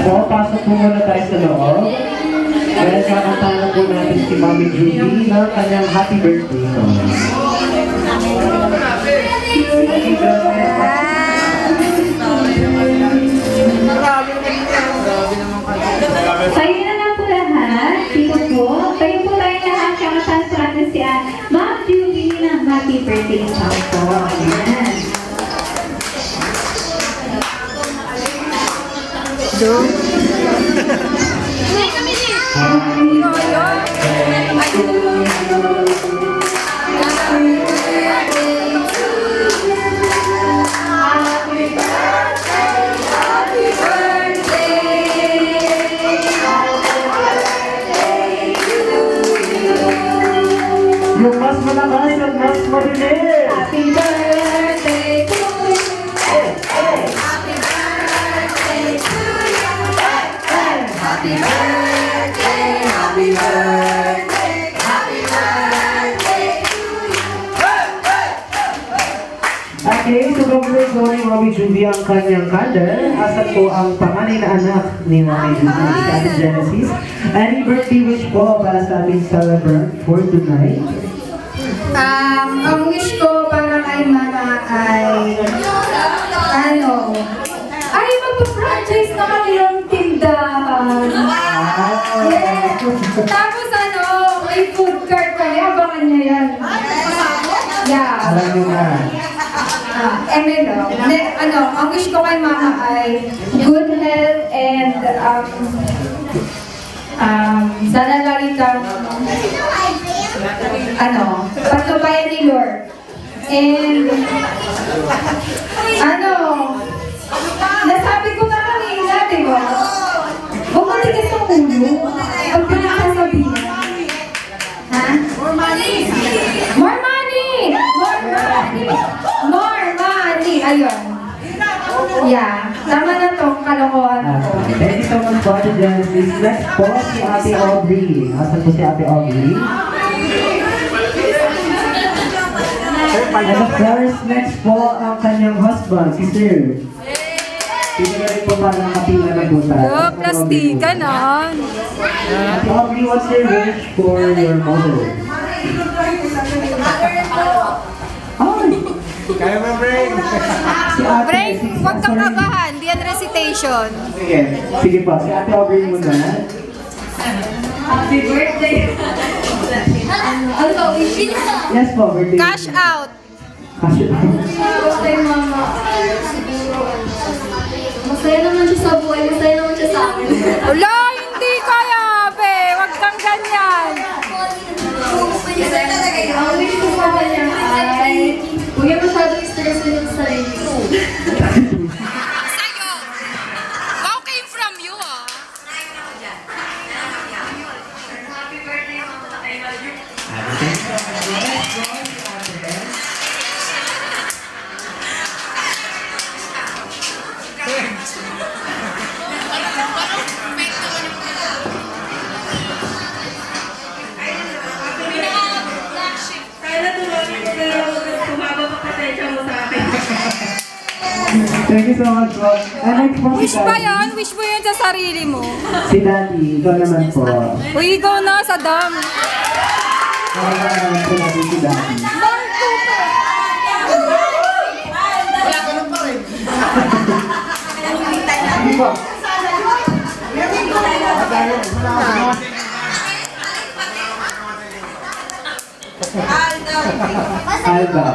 po, pasok po muna tayo sa loob. Dahil kakantahan na po natin si Mami Judy ng kanyang happy birthday song. Kayo na lang po lahat. Dito po. Kayo po tayo lahat. Kakantahan po natin si Ma'am Judy ng happy birthday song po. Ayan. Yung mas malakas at mas marinig! Happy birthday to you. Happy birthday to you. Happy birthday, happy birthday, happy birthday to you. Okay, so gagawin ko ni Mami Judy ang kanyang candle. Asan po ang panganay na anak ni Mami Judy, si Ate Genesis. Any birthday wish po para sa ating celebrant for tonight? Ang wish ko para kay Mama ay magpa-franchise na kanilang tindahan. Yes. Tapos may food cart kami, abangan niya yan. Yeah. Alam nyo na. Ang wish ko kay Mama ay good health and sana lagi kang pagtubayan ni Lord. And nasabi ko na kanina, di ba? Huwag matigas ang ulo pag pinakasabihin. Ha? More money! More money! More money! More money! Ayun. Yeah. Tama na tong kalokohan ko. Thank you so much po, Ate Genesis. Next po, si Ate Aubrey. Asan po si Ate Aubrey? And of course, next po ang kanyang husband, si Sir. Pili na rin po para nakapila na po tayo. Plastikan ah. Ate Aubrey, what's your wish for your mother? Kaya mo, Brain? Si Ate, Break, huwag kang kabahan. Di yan recitation. Sige, sige po. Si Ate Aubrey muna. Happy birthday. Yes po, birthday. Cash out. Cash out. Kay Mama ay siguro masaya naman siya sa buhay. Masaya naman siya sa akin. Wala, hindi kaya, be. Huwag kang ganyan. Ang wish ko sa kanya ay huwag niya masyadong stressin yung sarili ko. Sa'yo. Wow came from you, ah. Thank you so much po. And next po si Wish ba Daddy. yan? Wish mo yan sa sarili mo. Si Daddy, ikaw naman po. Uy, ikaw na sa dam. Ikaw naman po natin si Daddy. Sige po. Alda.